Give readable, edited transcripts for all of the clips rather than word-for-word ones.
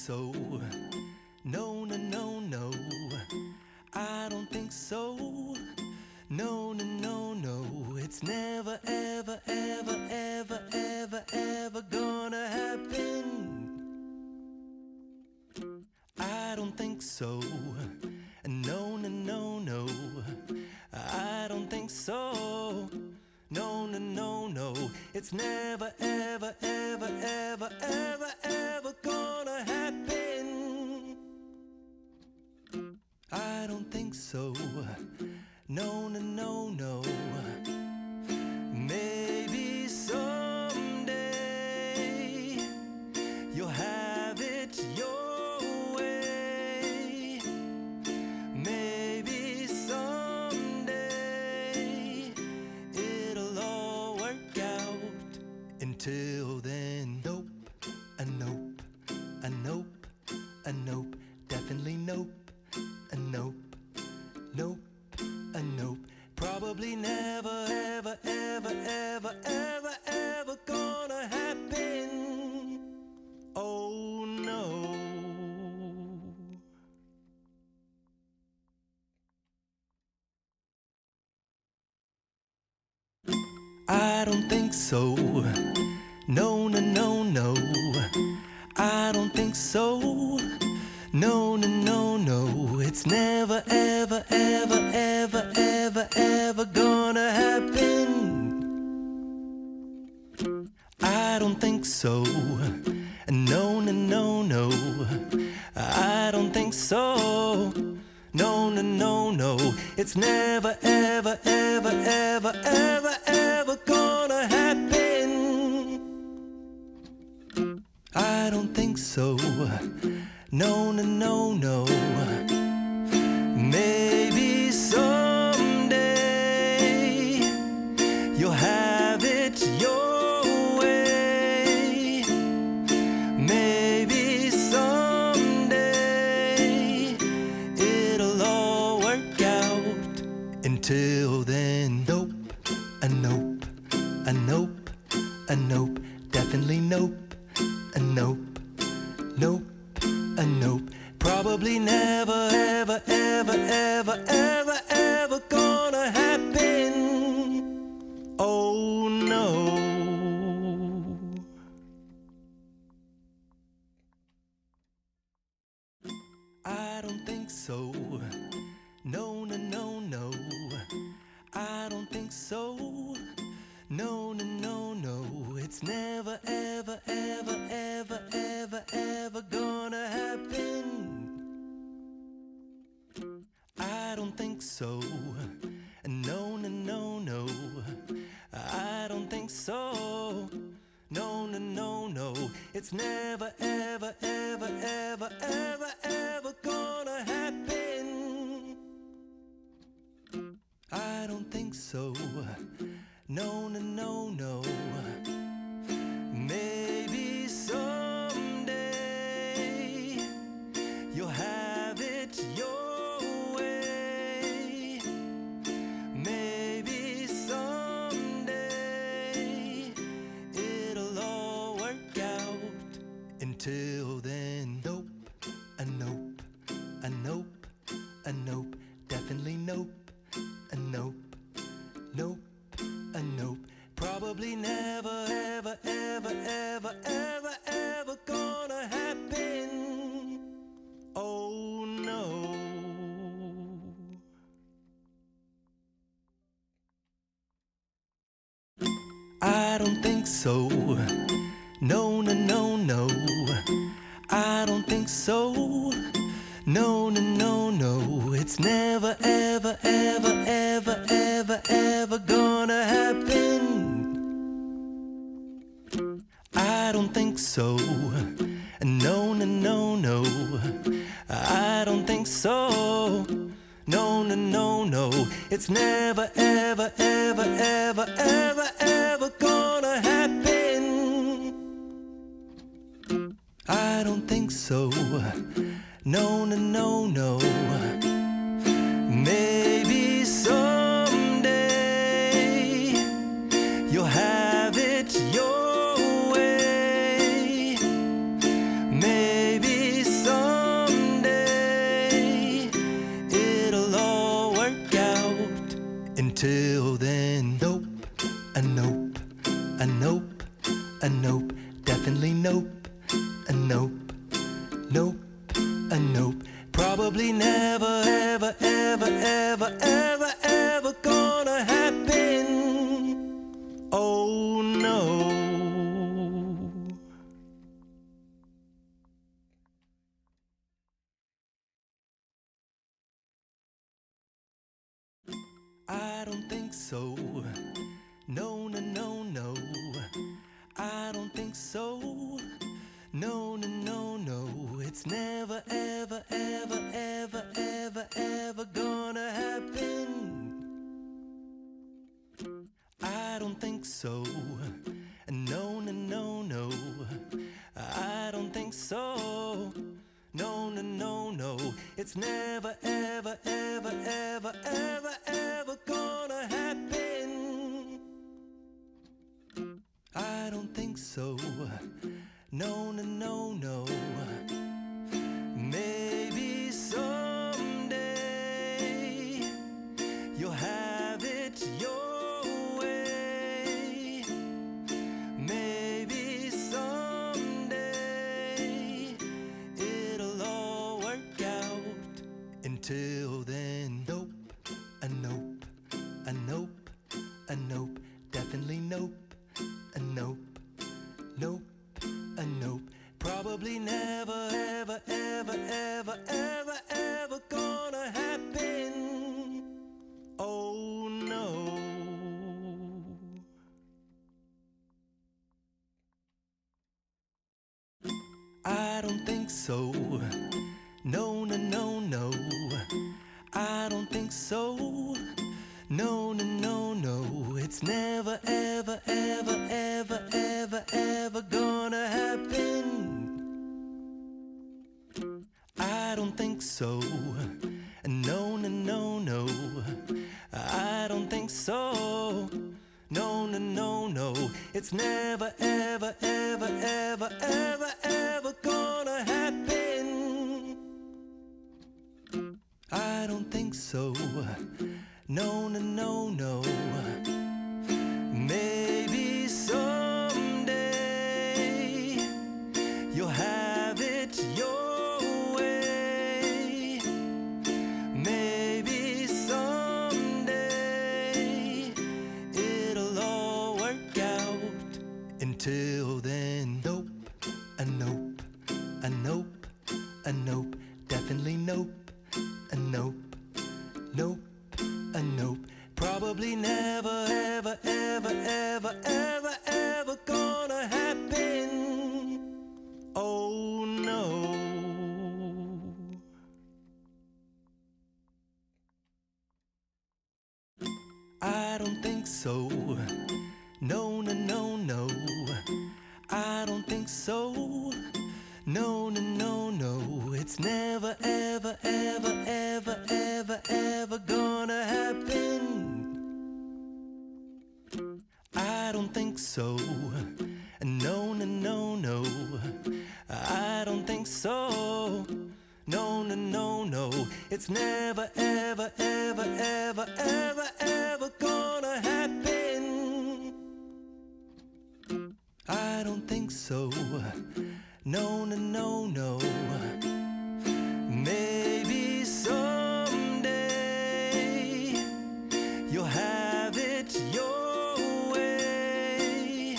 so. No, no, no, no. I don't think so. No, no, no, no. It's never, ever, ever, ever, ever, ever gonna happen. I don't think so. No, no, no, no. I don't think so. No, no, no, no. It's never, ever, ever, ever, ever, ever gonna happen. I don't think so. No, no, no, no. Maybe someday you'll have it your way. Maybe someday it'll all work out. Until then, nope, a nope, a nope, a nope, definitely nope, a nope, nope, a nope. Probably never, ever, ever, ever, ever, ever gonna happen. Oh no. I don't think so. No, no, no, no. I don't think so. No, no, no, no. It's never, ever, ever, ever, ever, ever gonna happen. I don't think so. No, no, no, no. I don't think so. No, no, no, no. It's never, ever, ever, ever, ever, ever gonna happen. I don't think so. No, no, no, no. Maybe someday you'll have it your way. Maybe someday it'll all work out. Until then, nope, a nope, a nope, a nope, definitely nope, a nope, nope, a nope. Probably never, ever, ever, ever, ever, ever gonna happen. Oh no. I don't think so. No, no, no, no. I don't think so. No, no, no, no. It's never, ever, ever, ever, ever, ever gonna happen. I don't think so. No, no, no, no. I don't think so. No, no, no, no. It's never, ever, ever, ever, ever, ever gonna happen. I don't think so. No, no, no, no. Maybe someday you'll have it your way. Maybe someday it'll all work out. Until then, nope, a nope, a nope, a nope, definitely nope, a nope, nope, a nope. Probably never, ever, ever, ever, ever, ever gonna happen. Oh no. I don't think so. No, no, no, no. I don't think so. No, no, no, no. It's never, ever, ever, ever, ever, ever gonna happen. I don't think so. No, no, no, no. I don't think so. No, no, no, no. It's never, ever, ever, ever, ever, ever gonna happen. I don't think so. No, no, no, no. Maybe someday you'll have it your way. Maybe a nope, nope, a nope. Probably never, ever, ever, ever, ever, ever gonna happen. Oh no. I don't think so. No, no, no, no. I don't think so. No, no, no, no. It's never, ever, ever, ever, ever, ever gonna happen. I don't think so. No, no, no, no. I don't think so. No, no, no, no. It's never, ever, ever, ever, ever, ever gonna happen. I don't think so. No, no, no, no. Maybe someday you'll have it your way. Maybe someday it'll all work out. Until then, nope, a nope, a nope, a nope, definitely nope, a nope, nope, a nope. Probably never, ever, ever, ever, ever, ever gonna happen. Oh no. I don't think so. No, no, no, no. I don't think so. No, no, no, no. It's never, ever, ever, ever, ever, ever gonna happen. I don't think so. No, no, no, no. I don't think so. No, no, no, no. It's never, ever, ever, ever, ever, ever gonna happen. I don't think so. No, no, no, no. Maybe someday you'll have it your way. Maybe someday it'll all work out. Until then, nope, a nope, a nope, a nope, definitely nope, a nope, nope, a nope. Probably never, ever, ever, ever, ever, ever gonna happen. Oh no. I don't think so. No, no, no, no. I don't think so. No, no, no, no. It's never, ever, ever, ever, ever, ever gonna happen. I don't think so. No, no, no, no. I don't think so. No, no, no, no. It's never, ever, ever, ever, ever, ever gonna happen. I don't think so. No, no, no, no. Maybe someday you'll have it your way.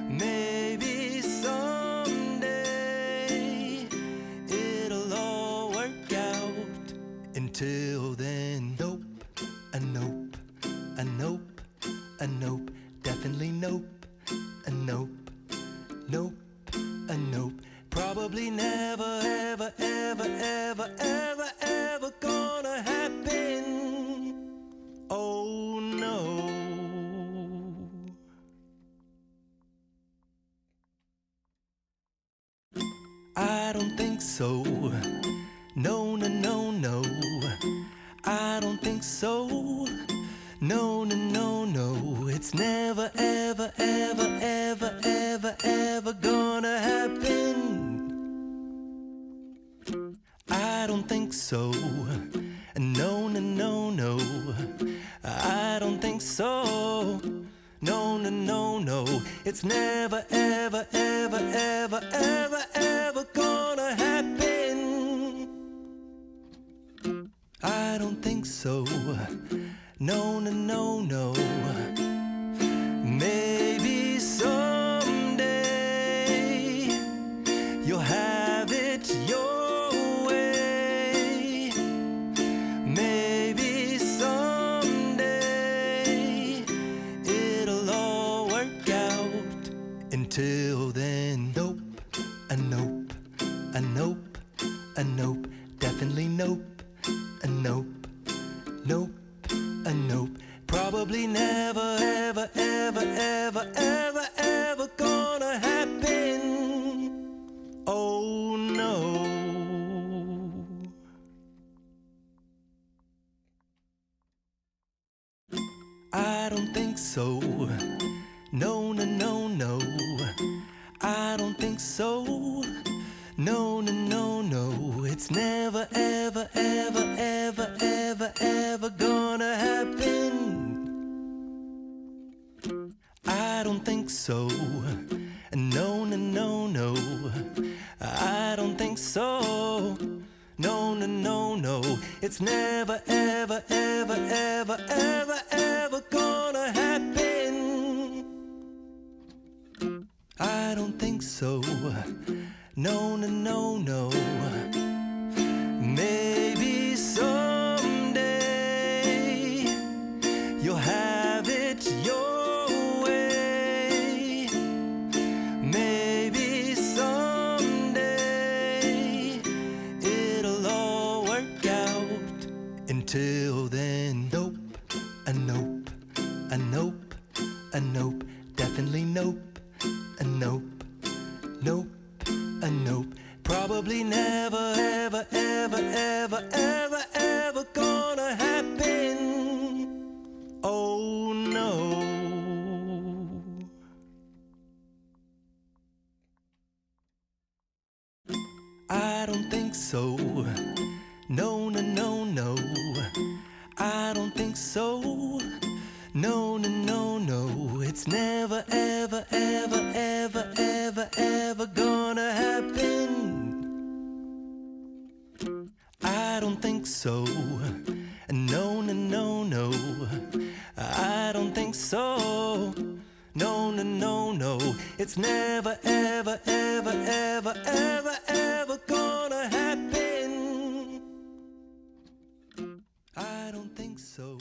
Maybe someday it'll all work out. Until then, nope, a nope, a nope, a nope, definitely nope, a nope, nope, a nope. Probably never, ever, ever, ever, ever, ever gonna happen. Oh no. I don't think so. No, no, no, no. I don't think so. No, no, no, no. It's never, ever, ever, ever, ever, ever gonna happen. I don't think so. No, no, no, no. I don't think so. No, no, no, no. It's never, ever, ever, ever, ever, nope, a nope, a nope, definitely nope, a nope, nope, a nope. Probably never, ever, ever, ever, ever, ever gonna happen. Oh no. I don't think so. No, no, no, no. I don't think so. No, no, no, no. It's never, ever, ever, ever, ever, ever gonna happen. I don't think so. No, no, no, no. I don't think so. No, no, no, no. It's never, ever, ever, ever, ever, ever gonna happen. I don't think so. No, no, no, no. Maybe someday you'll have it your way. Maybe someday it'll all work out. Until then, nope, a nope, a nope, a nope, definitely nope, a nope, nope, a nope. Probably never, ever, ever, ever, ever, ever gonna happen. Oh no. I don't think so. No, no, no, no. I don't think so. No, no, no, no. It's never, ever, ever, ever, ever, ever gonna happen. I don't think so. No, no, no, no. I don't think so. No, no, no, no. It's never, ever, ever, ever, ever, ever gonna happen. I don't think so.